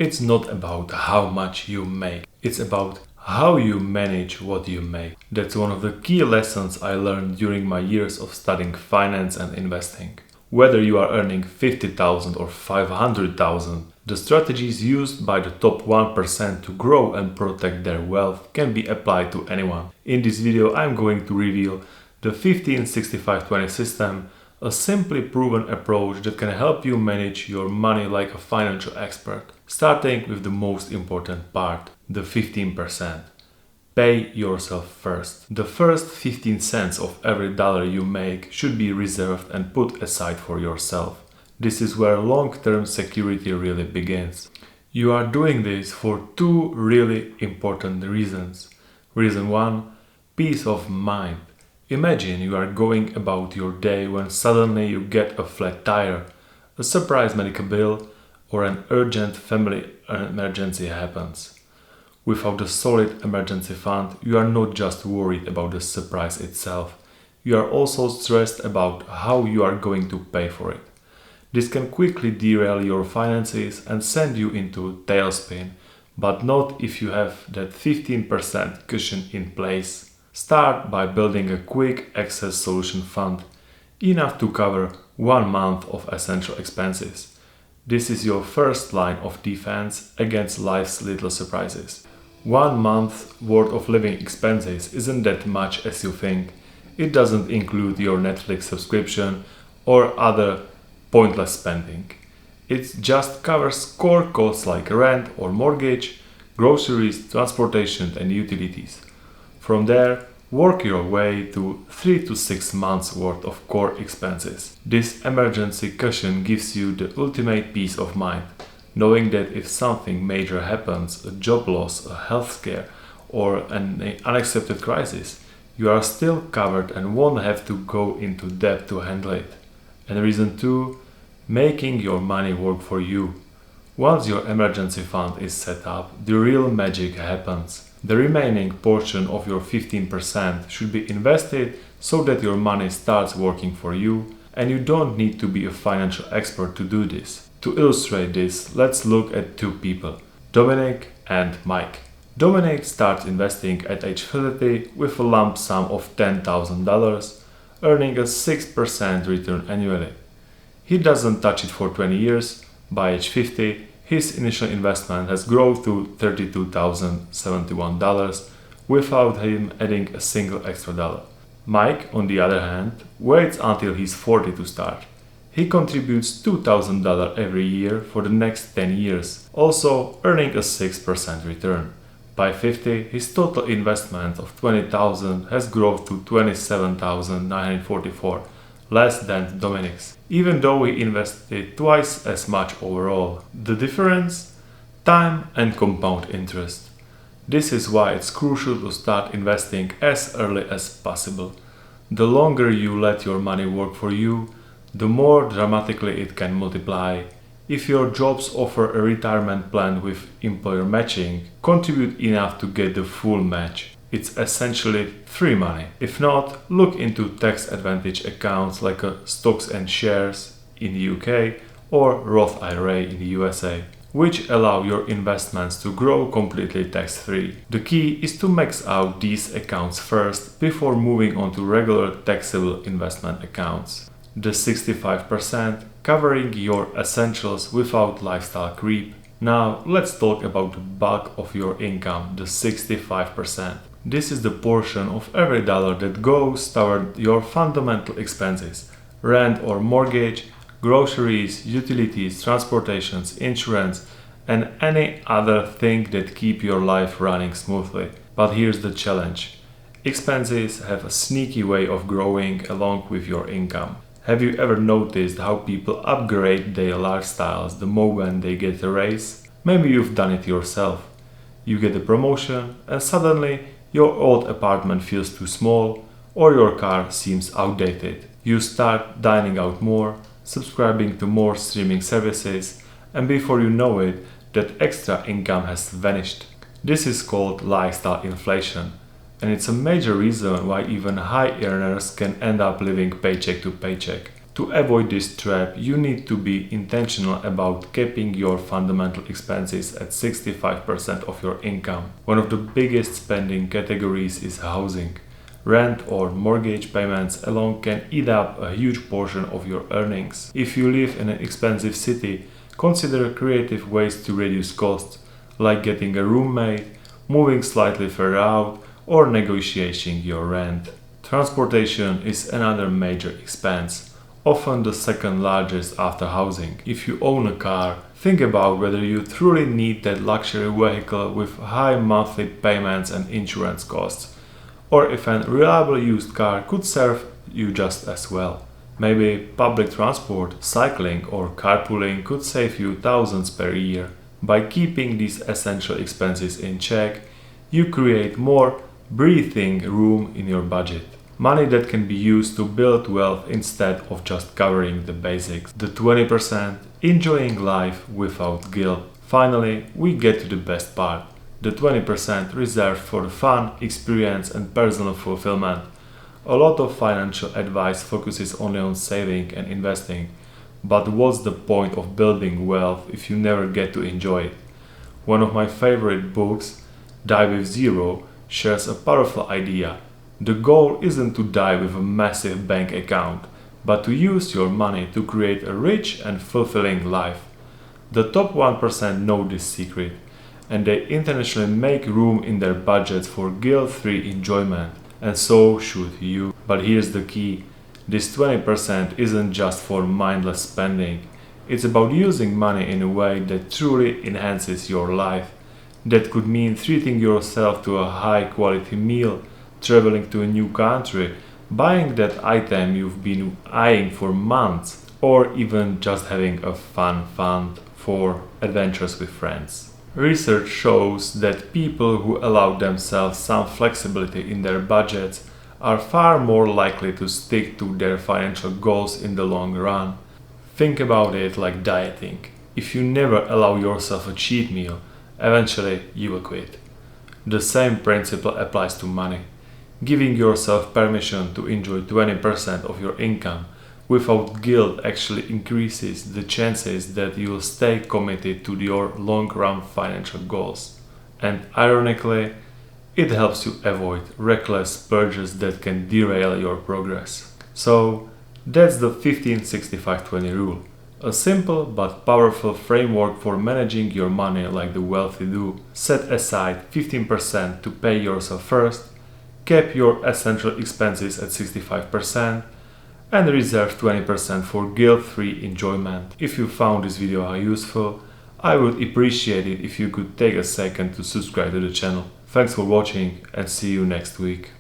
It's not about how much you make, it's about how you manage what you make. That's one of the key lessons I learned during my years of studying finance and investing. Whether you are earning 50,000 or 500,000, the strategies used by the top 1% to grow and protect their wealth can be applied to anyone. In this video, I'm going to reveal the 15-65-20 system, a simply proven approach that can help you manage your money like a financial expert. Starting with the most important part, the 15%. Pay yourself first. The first 15 cents of every dollar you make should be reserved and put aside for yourself. This is where long-term security really begins. You are doing this for two really important reasons. Reason one, peace of mind. Imagine you are going about your day when suddenly you get a flat tire, a surprise medical bill, or an urgent family emergency happens. Without a solid emergency fund, you are not just worried about the surprise itself, you are also stressed about how you are going to pay for it. This can quickly derail your finances and send you into tailspin, but not if you have that 15% cushion in place. Start by building a quick access solution fund, enough to cover 1 month of essential expenses. This is your first line of defense against life's little surprises. 1 month worth of living expenses isn't that much as you think. It doesn't include your Netflix subscription or other pointless spending. It just covers core costs like rent or mortgage, groceries, transportation and utilities. From there, work your way to 3 to 6 months worth of core expenses. This emergency cushion gives you the ultimate peace of mind, knowing that if something major happens, a job loss, a health scare, or an unaccepted crisis, you are still covered and won't have to go into debt to handle it. And reason two, making your money work for you. Once your emergency fund is set up, the real magic happens. The remaining portion of your 15% should be invested so that your money starts working for you, and you don't need to be a financial expert to do this. To illustrate this, let's look at two people, Dominic and Mike. Dominic starts investing at age 30 with a lump sum of $10,000, earning a 6% return annually. He doesn't touch it for 20 years. By age 50, his initial investment has grown to $32,071 without him adding a single extra dollar. Mike, on the other hand, waits until he's 40 to start. He contributes $2,000 every year for the next 10 years, also earning a 6% return. By 50, his total investment of $20,000 has grown to $27,944, less than Dominic's, even though he invested twice as much overall. The difference? Time and compound interest. This is why it's crucial to start investing as early as possible. The longer you let your money work for you, the more dramatically it can multiply. If your jobs offer a retirement plan with employer matching, contribute enough to get the full match. It's essentially free money. If not, look into tax advantage accounts like stocks and shares in the UK or Roth IRA in the USA, which allow your investments to grow completely tax-free. The key is to max out these accounts first before moving on to regular taxable investment accounts. The 65% covering your essentials without lifestyle creep. Now let's talk about the bulk of your income, the 65%. This is the portion of every dollar that goes toward your fundamental expenses, rent or mortgage, groceries, utilities, transportations, insurance, and any other thing that keep your life running smoothly. But here's the challenge. Expenses have a sneaky way of growing along with your income. Have you ever noticed how people upgrade their lifestyles the moment they get a raise? Maybe you've done it yourself. You get a promotion and suddenly your old apartment feels too small or your car seems outdated. You start dining out more, subscribing to more streaming services, and before you know it, that extra income has vanished. This is called lifestyle inflation, and it's a major reason why even high earners can end up living paycheck to paycheck. To avoid this trap, you need to be intentional about keeping your fundamental expenses at 65% of your income. One of the biggest spending categories is housing. Rent or mortgage payments alone can eat up a huge portion of your earnings. If you live in an expensive city, consider creative ways to reduce costs, like getting a roommate, moving slightly further out, or negotiating your rent. Transportation is another major expense, often the second largest after housing. If you own a car, think about whether you truly need that luxury vehicle with high monthly payments and insurance costs, or if a reliable used car could serve you just as well. Maybe public transport, cycling, or carpooling could save you thousands per year. By keeping these essential expenses in check, you create more breathing room in your budget. Money that can be used to build wealth instead of just covering the basics. The 20%, enjoying life without guilt. Finally, we get to the best part. The 20% reserved for fun, experience, and personal fulfillment. A lot of financial advice focuses only on saving and investing, but what's the point of building wealth if you never get to enjoy it? One of my favorite books, Die with Zero, shares a powerful idea. The goal isn't to die with a massive bank account, but to use your money to create a rich and fulfilling life. The top 1% know this secret, and they intentionally make room in their budgets for guilt-free enjoyment, and so should you. But here's the key. This 20% isn't just for mindless spending. It's about using money in a way that truly enhances your life. That could mean treating yourself to a high-quality meal, traveling to a new country, buying that item you've been eyeing for months, or even just having a fun fund for adventures with friends. Research shows that people who allow themselves some flexibility in their budgets are far more likely to stick to their financial goals in the long run. Think about it like dieting. If you never allow yourself a cheat meal, eventually you will quit. The same principle applies to money. Giving yourself permission to enjoy 20% of your income without guilt actually increases the chances that you will stay committed to your long-run financial goals. And ironically, it helps you avoid reckless purchases that can derail your progress. So, that's the 15-65-20 rule. A simple but powerful framework for managing your money like the wealthy do. Set aside 15% to pay yourself first, keep your essential expenses at 65%, and reserve 20% for guilt-free enjoyment. If you found this video useful, I would appreciate it if you could take a second to subscribe to the channel. Thanks for watching and see you next week.